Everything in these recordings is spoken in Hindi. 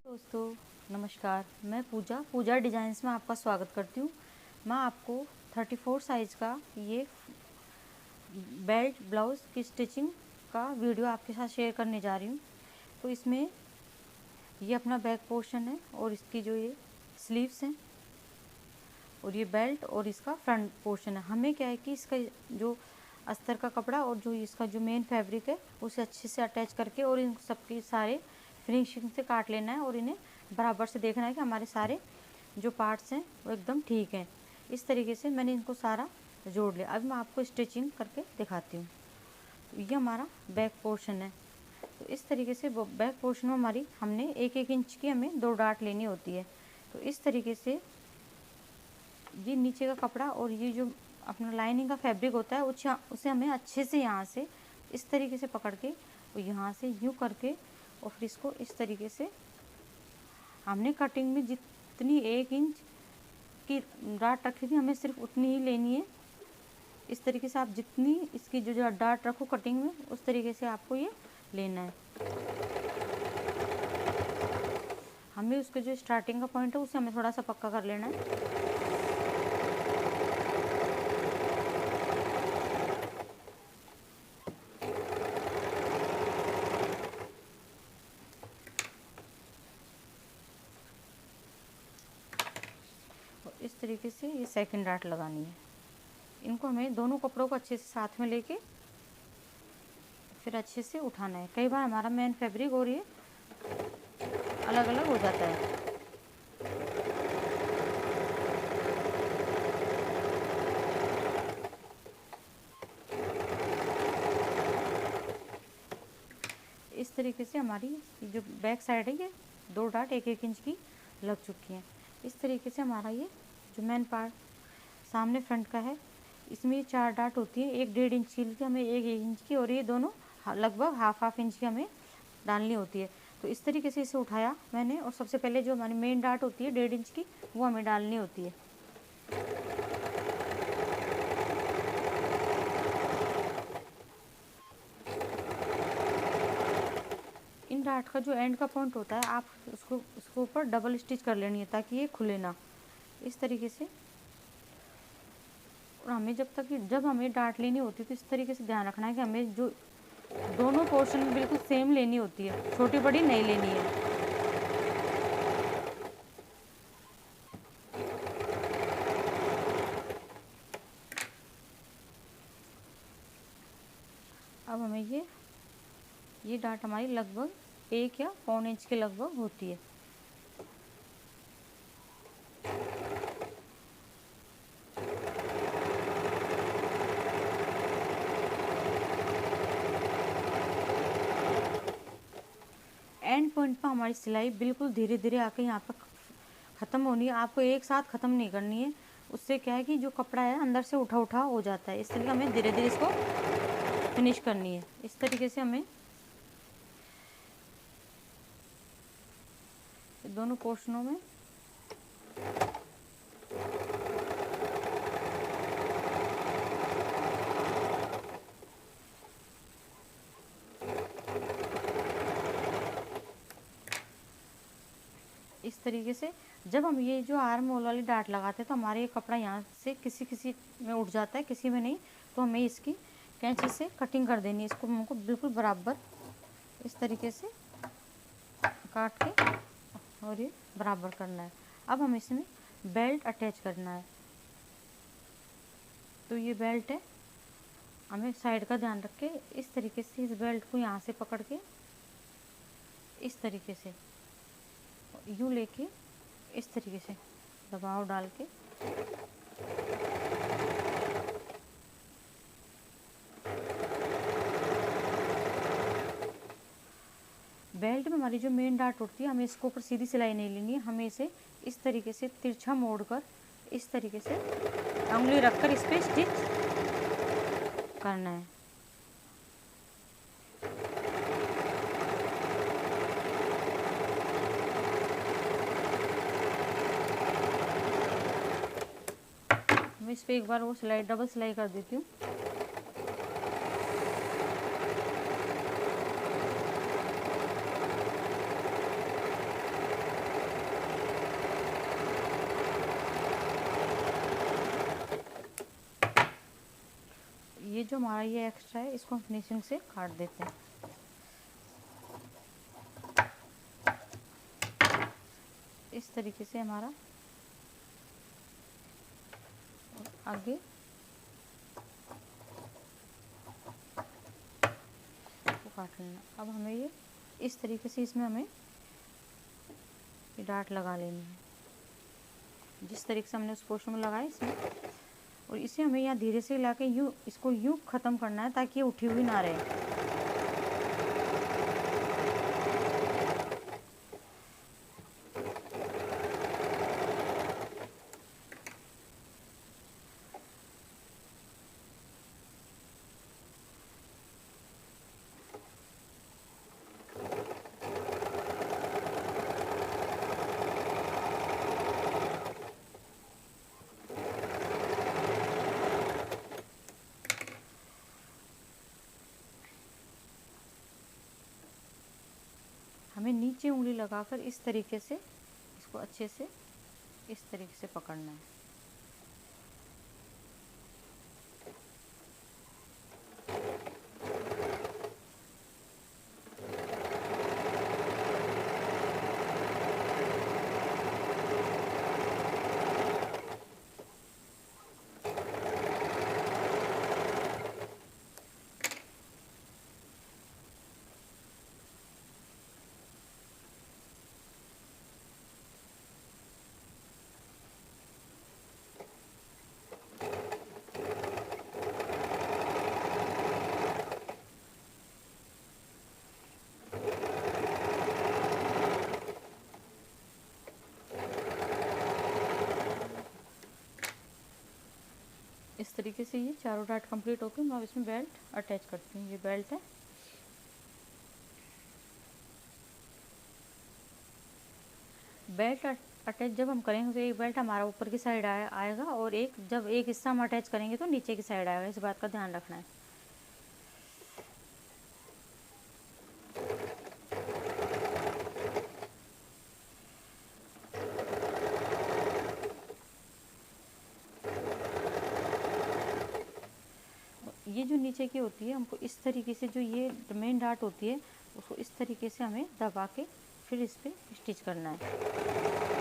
दोस्तों नमस्कार, मैं पूजा डिज़ाइंस में आपका स्वागत करती हूँ। मैं आपको 34 साइज़ का ये बेल्ट ब्लाउज़ की स्टिचिंग का वीडियो आपके साथ शेयर करने जा रही हूँ। तो इसमें ये अपना बैक पोर्शन है और इसकी जो ये स्लीव्स हैं और ये बेल्ट और इसका फ्रंट पोर्शन है। हमें क्या है कि इसका जो अस्तर का कपड़ा और जो इसका जो मेन फैब्रिक है उसे अच्छे से अटैच करके और इन सबके सारे फिनिशिंग से काट लेना है और इन्हें बराबर से देखना है कि हमारे सारे जो पार्ट्स हैं वो एकदम ठीक हैं। इस तरीके से मैंने इनको सारा जोड़ लिया। अब मैं आपको स्टिचिंग करके दिखाती हूँ। तो ये हमारा बैक पोर्शन है। तो इस तरीके से बैक पोर्शन में हमारी हमने 1-1 इंच की हमें 2 डाट लेनी होती है। तो इस तरीके से ये नीचे का कपड़ा और ये जो अपना लाइनिंग का फैब्रिक होता है उसे हमें अच्छे से यहाँ से इस तरीके से पकड़ के और यहाँ से यूँ करके और फिर इसको इस तरीके से हमने कटिंग में जितनी 1 इंच की डाट रखी थी हमें सिर्फ उतनी ही लेनी है। इस तरीके से आप जितनी इसकी जो डाट रखो कटिंग में उस तरीके से आपको ये लेना है। हमें उसके जो स्टार्टिंग का पॉइंट है उसे हमें थोड़ा सा पक्का कर लेना है। इस तरीके से ये सेकंड डाट लगानी है। इनको हमें दोनों कपड़ों को अच्छे से साथ में लेके फिर अच्छे से उठाना है। कई बार हमारा मेन फैब्रिक और ये अलग अलग हो जाता है। इस तरीके से हमारी जो बैक साइड है ये 2 डाट 1-1 इंच की लग चुकी हैं। इस तरीके से हमारा ये जो मेन पार्ट सामने फ्रंट का है इसमें ये 4 डाट होती है। 1-1.5 इंच की हमें 1-1 इंच की और ये दोनों लगभग हाफ इंच की हमें डालनी होती है। तो इस तरीके से इसे उठाया मैंने और सबसे पहले जो हमारी मेन डाट होती है 1.5 इंच की वो हमें डालनी होती है। इन डाट का जो एंड का पॉइंट होता है आप उसको ऊपर डबल स्टिच कर लेनी है ताकि ये खुले ना। इस तरीके से और हमें जब हमें डाट लेनी होती है तो इस तरीके से ध्यान रखना है कि हमें जो दोनों पोर्शन बिल्कुल सेम लेनी होती है, छोटी बड़ी नहीं लेनी है। अब हमें ये डाट हमारी लगभग 1 या 1.25 इंच के लगभग होती है। एंड पॉइंट पर हमारी सिलाई बिल्कुल धीरे धीरे आके यहाँ पर ख़त्म होनी है। आपको एक साथ ख़त्म नहीं करनी है, उससे क्या है कि जो कपड़ा है अंदर से उठा उठा हो जाता है। इसलिए हमें धीरे धीरे इसको फिनिश करनी है। इस तरीके से हमें दोनों पोर्शनों में इस तरीके से जब हम ये जो आर्म होल वाली डाट लगाते हैं तो हमारे ये कपड़ा यहाँ से किसी में उठ जाता है, किसी में नहीं। तो हमें इसकी कैंची से कटिंग कर देनी है। इसको हमको बिल्कुल बराबर इस तरीके से काट के और ये बराबर करना है। अब हम इसमें बेल्ट अटैच करना है। तो ये बेल्ट है, हमें साइड का ध्यान रख के इस तरीके से इस बेल्ट को यहाँ से पकड़ के इस तरीके से यूँ लेके इस तरीके से दबाव डाल के बेल्ट में हमारी जो मेन डाट उठती है हमें इसको ऊपर सीधी सिलाई नहीं लेनी है। हमें इसे इस तरीके से तिरछा मोड़कर इस तरीके से उंगली रखकर इस पर स्टिच करना है। मैं इस पर एक बार वो सिलाई डबल सिलाई कर देती हूँ। ये जो हमारा ये एक्स्ट्रा है इसको हम फिनिशिंग से काट देते हैं। इस तरीके से हमारा आगे काट लेना। अब हमें ये इस तरीके से इसमें हमें डार्ट लगा लेनी है, जिस तरीके से हमने उस पोर्शन में लगाया इसमें। और इसे हमें यहाँ धीरे से लाके यूँ इसको यूँ ख़त्म करना है ताकि ये उठी हुई ना रहे। हमें नीचे उंगली लगाकर इस तरीके से इसको अच्छे से इस तरीके से पकड़ना है। इस तरीके से ये चारों डार्ट कंप्लीट होकर मैं अब इसमें बेल्ट अटैच करती हूँ। ये बेल्ट है। बेल्ट अटैच जब हम करेंगे तो एक बेल्ट हमारा ऊपर की साइड आएगा और एक जब एक हिस्सा हम अटैच करेंगे तो नीचे की साइड आएगा। इस बात का ध्यान रखना है। ये जो नीचे की होती है हमको इस तरीके से जो ये मेन डार्ट होती है उसको इस तरीके से हमें दबा के फिर इस पर स्टिच करना है।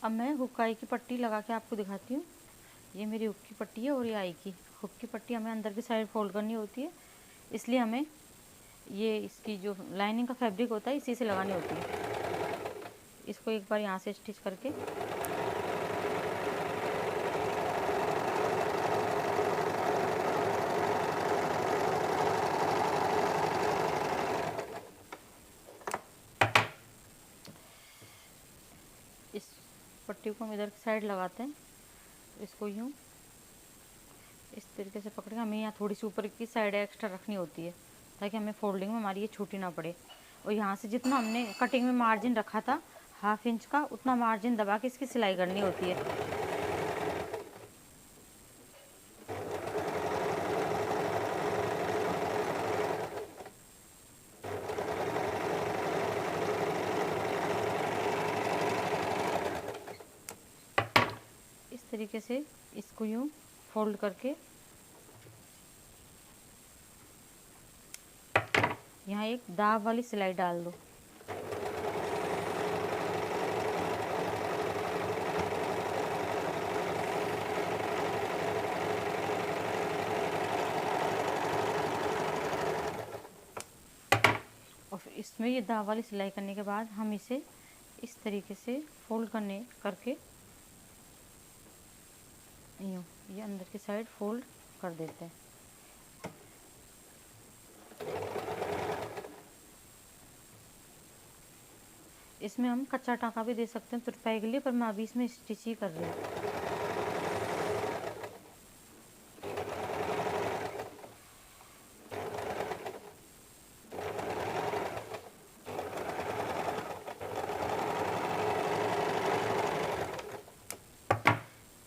अब मैं हुक्काई की पट्टी लगा के आपको दिखाती हूँ। ये मेरी हुक की पट्टी है और ये आई की हुक की पट्टी हमें अंदर की साइड फोल्ड करनी होती है, इसलिए हमें ये इसकी जो लाइनिंग का फैब्रिक होता है इसी से लगानी होती है। इसको एक बार यहाँ से स्टिच करके इस पट्टी को हम इधर की साइड लगाते हैं। इसको यूँ इस तरीके से पकड़ के हमें यहाँ थोड़ी सी ऊपर की साइड एक्स्ट्रा रखनी होती है ताकि हमें फोल्डिंग में हमारी ये छूटी ना पड़े। और यहाँ से जितना हमने कटिंग में मार्जिन रखा था 1/2 इंच का, उतना मार्जिन दबा के इसकी सिलाई करनी होती है। इस तरीके से इसको यूँ फोल्ड करके यहाँ एक दाब वाली सिलाई डाल दो। और फिर इसमें ये दाब वाली सिलाई करने के बाद हम इसे इस तरीके से फोल्ड करके यूँ ये अंदर की साइड फोल्ड कर देते हैं। इसमें हम कच्चा टाँका भी दे सकते हैं तुरपाई के लिए, पर मैं अभी इसमें स्टिच ही कर रही हूँ।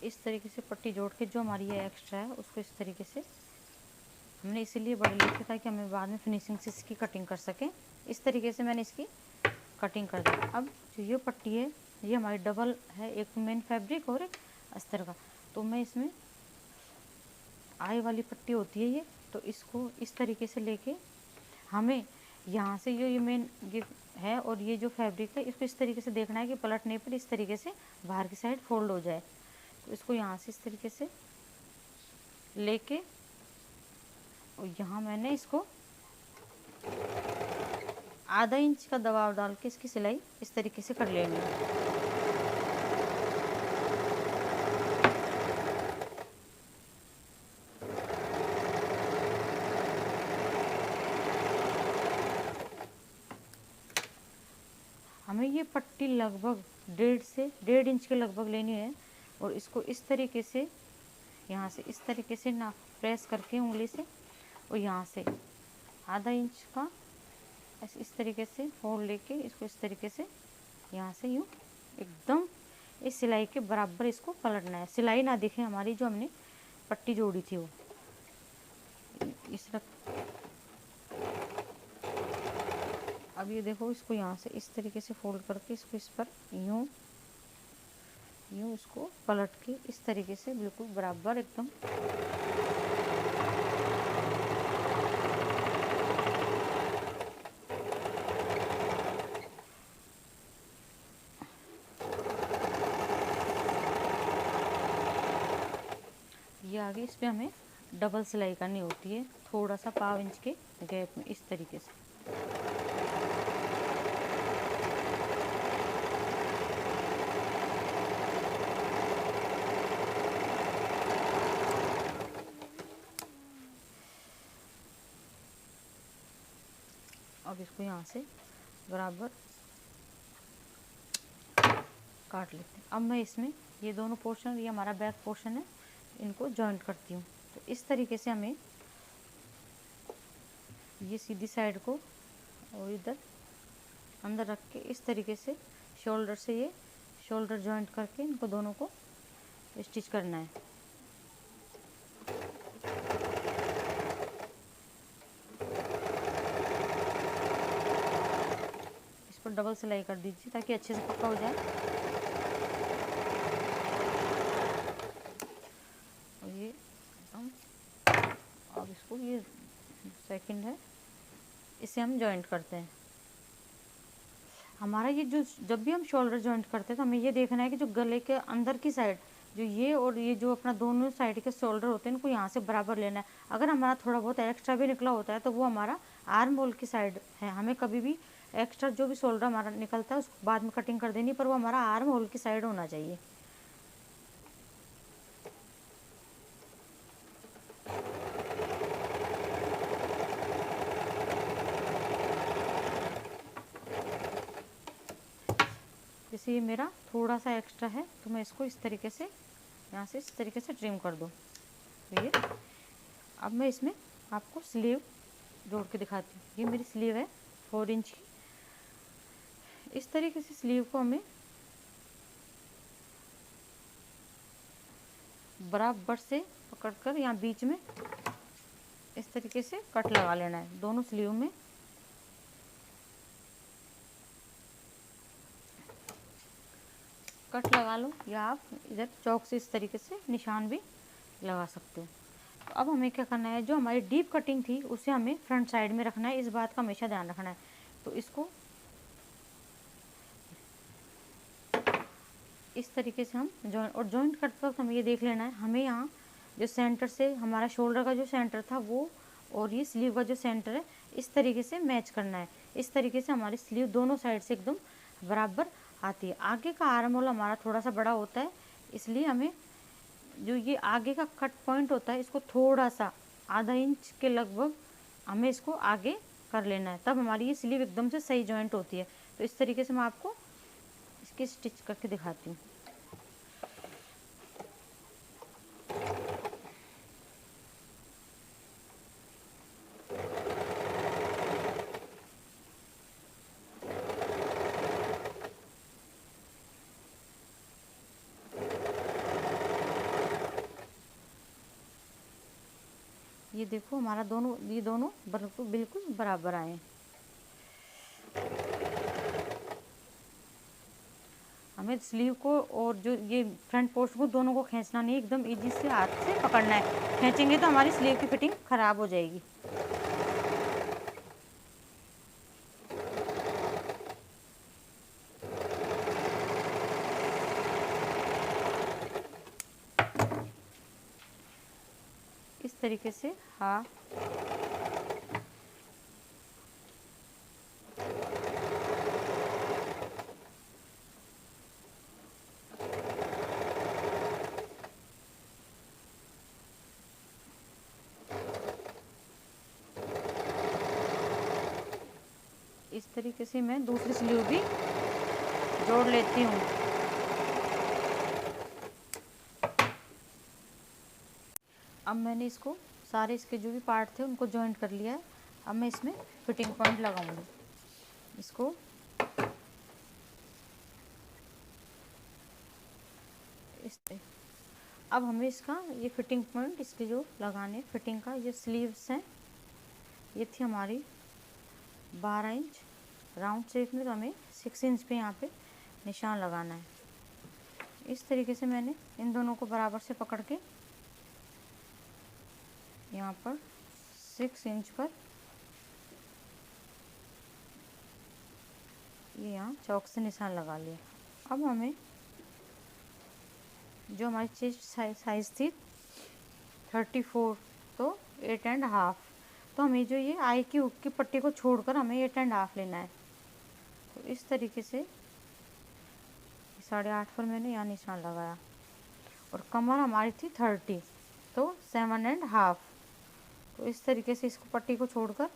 इस तरीके से पट्टी जोड़ के जो हमारी ये एक्स्ट्रा है उसको इस तरीके से हमने इसीलिए बड़े लिए थे ताकि हमें बाद में फिनिशिंग से इसकी कटिंग कर सकें। इस तरीके से मैंने इसकी कटिंग कर दी। अब जो ये पट्टी है ये हमारी डबल है, एक मेन फैब्रिक और एक अस्तर का। तो मैं इसमें आई वाली पट्टी होती है ये, तो इसको इस तरीके से लेके हमें यहाँ से ये मेन ये है और ये जो फैब्रिक है इसको इस तरीके से देखना है कि पलटने पर इस तरीके से बाहर की साइड फोल्ड हो जाए। तो इसको यहाँ से इस तरीके से लेके और यहाँ मैंने इसको आधा इंच का दबाव डाल के इसकी सिलाई इस तरीके से कर लेनी है। हमें ये पट्टी लगभग 1.5 इंच के लगभग लेनी है और इसको इस तरीके से यहाँ से इस तरीके से ना प्रेस करके उंगली से और यहाँ से आधा इंच का ऐसे इस तरीके से फोल्ड लेके इसको इस तरीके से यहाँ से यूँ एकदम इस सिलाई के बराबर इसको पलटना है, सिलाई ना दिखे हमारी जो हमने पट्टी जोड़ी थी वो। इस अब ये देखो इसको यहाँ से इस तरीके से फोल्ड करके इसको इस पर यूँ इसको पलट के इस तरीके से बिल्कुल बराबर एकदम ये आगे इस पे हमें डबल सिलाई करनी होती है, थोड़ा सा 1/4 इंच के गैप में इस तरीके से। अब इसको यहाँ से बराबर काट लेते हैं। अब मैं इसमें ये दोनों पोर्शन, ये हमारा बैक पोर्शन है, इनको जॉइंट करती हूँ। तो इस तरीके से हमें ये सीधी साइड को और इधर अंदर रख के इस तरीके से शोल्डर से ये शोल्डर जॉइंट करके इनको दोनों को स्टिच करना है। इस पर डबल सिलाई कर दीजिए ताकि अच्छे से पक्का हो जाए। और ये अब इसको ये सेकंड है, इसे हम जॉइंट करते हैं। हमारा ये जो जब भी हम शोल्डर जॉइंट करते हैं तो हमें ये देखना है कि जो गले के अंदर की साइड जो ये और ये जो अपना दोनों साइड के शोल्डर होते हैं इनको यहाँ से बराबर लेना है। अगर हमारा थोड़ा बहुत एक्स्ट्रा भी निकला होता है तो वो हमारा आर्म होल की साइड है। हमें कभी भी एक्स्ट्रा जो भी शोल्डर हमारा निकलता है उसको बाद में कटिंग कर देनी, पर वो हमारा आर्म होल की साइड होना चाहिए। जैसे ये मेरा थोड़ा सा एक्स्ट्रा है तो मैं इसको इस तरीके से यहाँ से इस तरीके से ट्रिम कर दूँ। तो ये अब मैं इसमें आपको स्लीव जोड़ के दिखाती हूँ। ये मेरी स्लीव है 4 इंच की। इस तरीके से स्लीव को हमें बराबर से पकड़कर यहाँ बीच में इस तरीके से कट लगा लेना है दोनों स्लीव में। कट लगा लो या आप इधर चौक से इस तरीके से निशान भी लगा सकते हो। तो अब हमें क्या करना है, जो हमारी डीप कटिंग थी उसे हमें फ्रंट साइड में रखना है। इस बात का हमेशा ध्यान रखना है। तो इसको इस तरीके से हम जॉइंट करते वक्त हमें ये देख लेना है, हमें यहाँ जो सेंटर से हमारा शोल्डर का जो सेंटर था वो और ये स्लीव का जो सेंटर है इस तरीके से मैच करना है। इस तरीके से हमारी स्लीव दोनों साइड से एकदम बराबर आती है। आगे का आर्म होल हमारा थोड़ा सा बड़ा होता है, इसलिए हमें जो ये आगे का कट पॉइंट होता है इसको थोड़ा सा आधा इंच के लगभग हमें इसको आगे कर लेना है, तब हमारी ये स्लीव एकदम से सही जॉइंट होती है। तो इस तरीके से मैं आपको इसकी स्टिच करके दिखाती हूँ। ये देखो हमारा ये दोनों बिल्कुल बराबर आए हैं। हमें स्लीव को और जो ये फ्रंट पोर्शन को दोनों को खींचना नहीं, एकदम इजी से हाथ से पकड़ना है। खींचेंगे तो हमारी स्लीव की फिटिंग खराब हो जाएगी। इस तरीके से हाँ इस तरीके से मैं दूसरी स्लीव भी जोड़ लेती हूँ। अब मैंने इसको सारे इसके जो भी पार्ट थे उनको जॉइंट कर लिया है। अब मैं इसमें फिटिंग पॉइंट लगाऊंगी। इसको अब हमें इसका ये फिटिंग पॉइंट इसके जो लगाने फिटिंग का ये स्लीव्स हैं, ये थी हमारी 12 इंच राउंड शेप में, तो हमें 6 इंच पे यहाँ पे निशान लगाना है। इस तरीके से मैंने इन दोनों को बराबर से पकड़ के यहाँ पर 6 इंच पर ये यहाँ चौक से निशान लगा लिया। अब हमें जो हमारी चेस्ट साइज़ थी 34, तो 8.5, तो हमें जो ये आई की हुक की पट्टी को छोड़कर हमें 8.5 लेना है। तो इस तरीके से 8.5 पर मैंने यहाँ निशान लगाया और कमर हमारी थी 30, तो 7.5, तो इस तरीके से इसको पट्टी को छोड़कर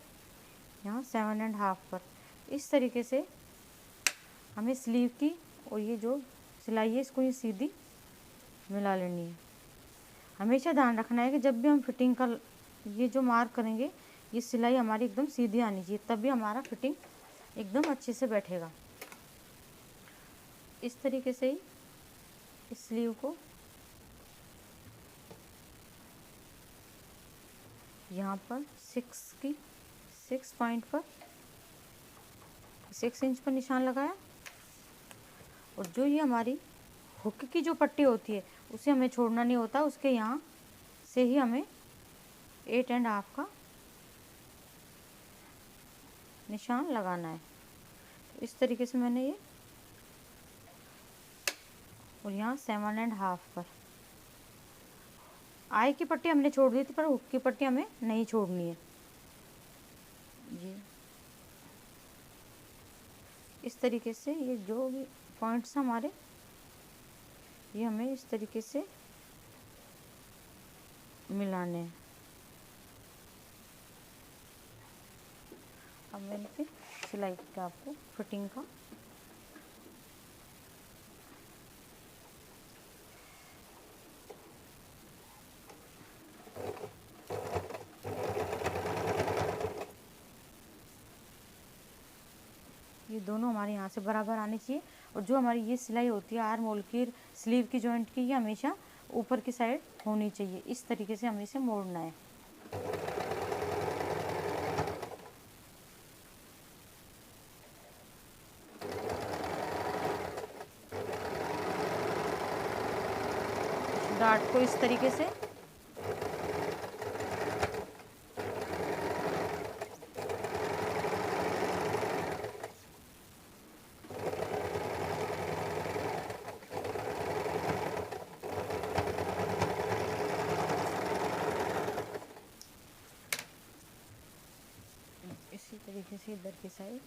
यहाँ 7.5 पर इस तरीके से हमें स्लीव की और ये जो सिलाई है इसको ये सीधी मिला लेनी है। हमेशा ध्यान रखना है कि जब भी हम फिटिंग का ये जो मार्क करेंगे ये सिलाई हमारी एकदम सीधी आनी चाहिए, तभी हमारा फिटिंग एकदम अच्छे से बैठेगा। इस तरीके से ही इस स्लीव को यहाँ पर 6 पॉइंट पर 6 इंच पर निशान लगाया और जो ये हमारी हुक की जो पट्टी होती है उसे हमें छोड़ना नहीं होता, उसके यहाँ से ही हमें 8.5 का निशान लगाना है। तो इस तरीके से मैंने ये और यहाँ 7.5 पर आई की पट्टी हमने छोड़ दी थी, पर हुक की पट्टी हमें नहीं छोड़नी है। ये इस तरीके से ये जो भी पॉइंट्स हमारे ये हमें इस तरीके से मिलाने हैं। अब मैंने फिर सिलाई का आपको फिटिंग का ये दोनों हमारे यहाँ से बराबर आने चाहिए और जो हमारी ये सिलाई होती है आर्म होल की स्लीव की जॉइंट की ये हमेशा ऊपर की साइड होनी चाहिए। इस तरीके से हमें इसे मोड़ना है। डार्ट को इस तरीके से इसी तरीके से इधर की साइड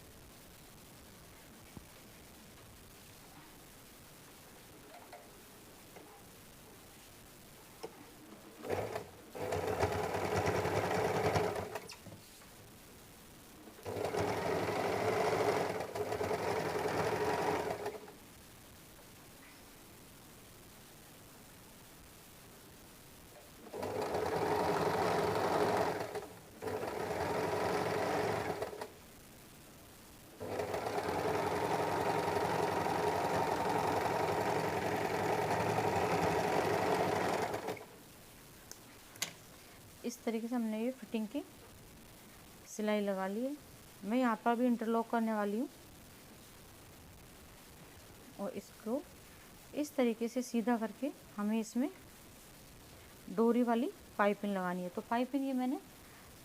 तरीके से हमने ये फिटिंग की सिलाई लगा ली है। मैं यहाँ पर भी इंटरलॉक करने वाली हूँ और इसको इस तरीके से सीधा करके हमें इसमें डोरी वाली पाइपिंग लगानी है। तो पाइपिंग ये मैंने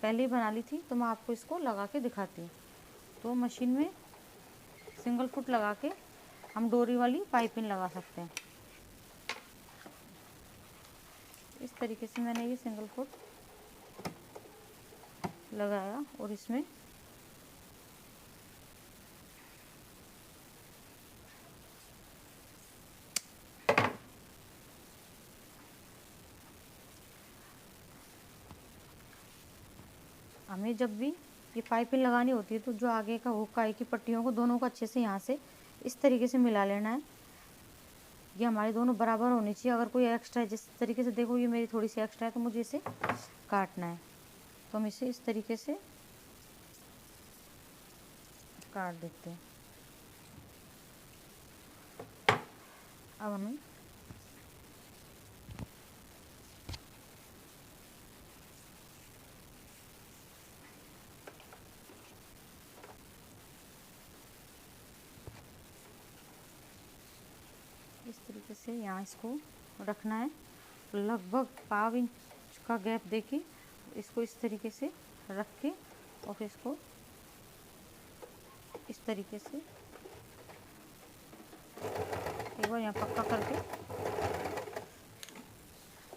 पहले ही बना ली थी, तो मैं आपको इसको लगा के दिखाती हूँ। तो मशीन में सिंगल फुट लगा के हम डोरी वाली पाइपिंग लगा सकते हैं। इस तरीके से मैंने ये सिंगल फुट लगाया और इसमें हमें जब भी ये पाइपिंग लगानी होती है तो जो आगे का हुक है की पट्टियों को दोनों को अच्छे से यहाँ से इस तरीके से मिला लेना है। ये हमारे दोनों बराबर होनी चाहिए। अगर कोई एक्स्ट्रा है, जिस तरीके से देखो ये मेरी थोड़ी सी एक्स्ट्रा है, तो मुझे इसे काटना है। तो हम इसे इस तरीके से काट देते हैं। अब हमें इस तरीके से यहाँ इसको रखना है। लगभग 1/2 इंच का गैप देखिए, इसको इस तरीके से रख के और फिर इसको इस तरीके से एक बार यहाँ पक्का करके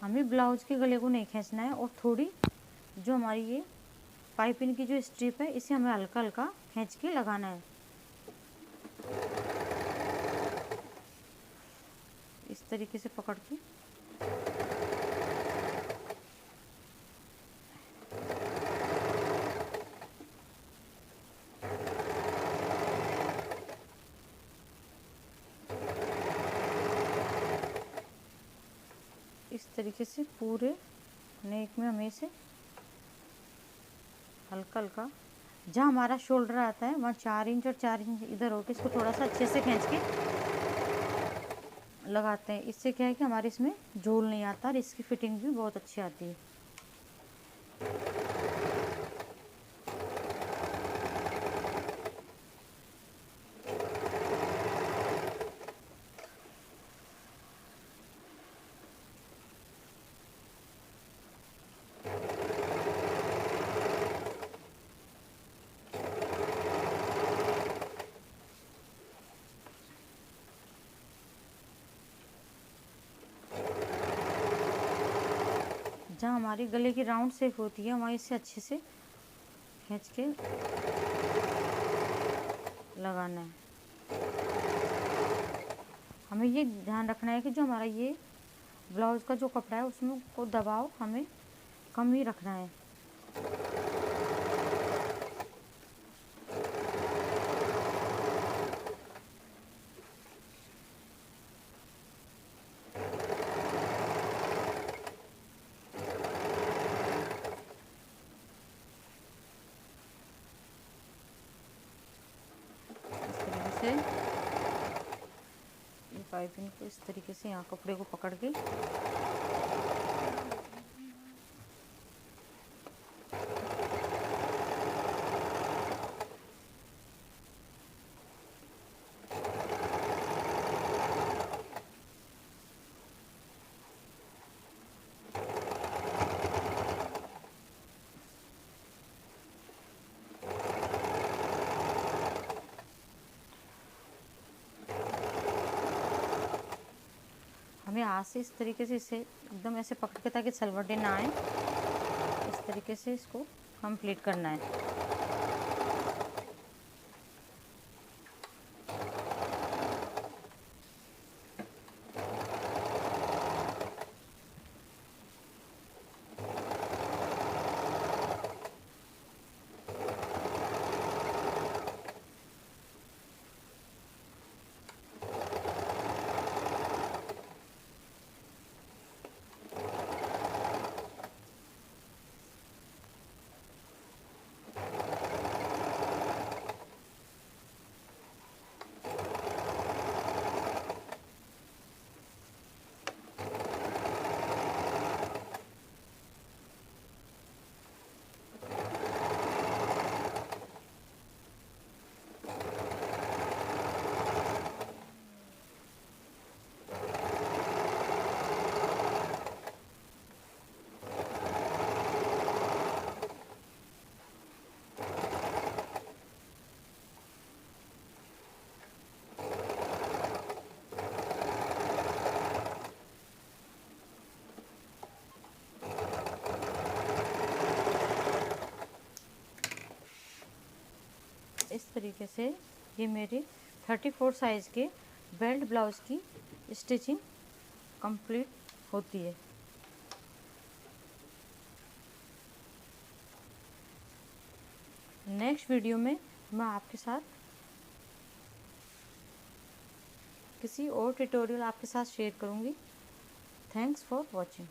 हमें ब्लाउज के गले को नहीं खींचना है और थोड़ी जो हमारी ये पाइपिंग की जो स्ट्रिप है इसे हमें हल्का हल्का खींच के लगाना है। इस तरीके से पकड़ के इस तरीके से पूरे नेक में हमें इसे हल्का हल्का, जहाँ हमारा शोल्डर आता है वहाँ 4 इंच और 4 इंच इधर होकर इसको थोड़ा सा अच्छे से खींच के लगाते हैं। इससे क्या है कि हमारे इसमें झोल नहीं आता और इसकी फिटिंग भी बहुत अच्छी आती है। जहाँ हमारी गले की राउंड शेप होती है वहाँ इसे अच्छे से खींच के लगाना है। हमें ये ध्यान रखना है कि जो हमारा ये ब्लाउज़ का जो कपड़ा है उसमें को दबाव हमें कम ही रखना है। ये पाइपिंग को इस तरीके से यहाँ कपड़े को पकड़ के हमें हाथ से इस तरीके से इसे एकदम ऐसे पकड़ के ताकि सलवटें ना आए, इस तरीके से इसको कंप्लीट करना है। इस तरीके से ये मेरे 34 साइज़ के बेल्ट ब्लाउज़ की स्टिचिंग कंप्लीट होती है। नेक्स्ट वीडियो में मैं आपके साथ किसी और ट्यूटोरियल आपके साथ शेयर करूँगी। Thanks for watching.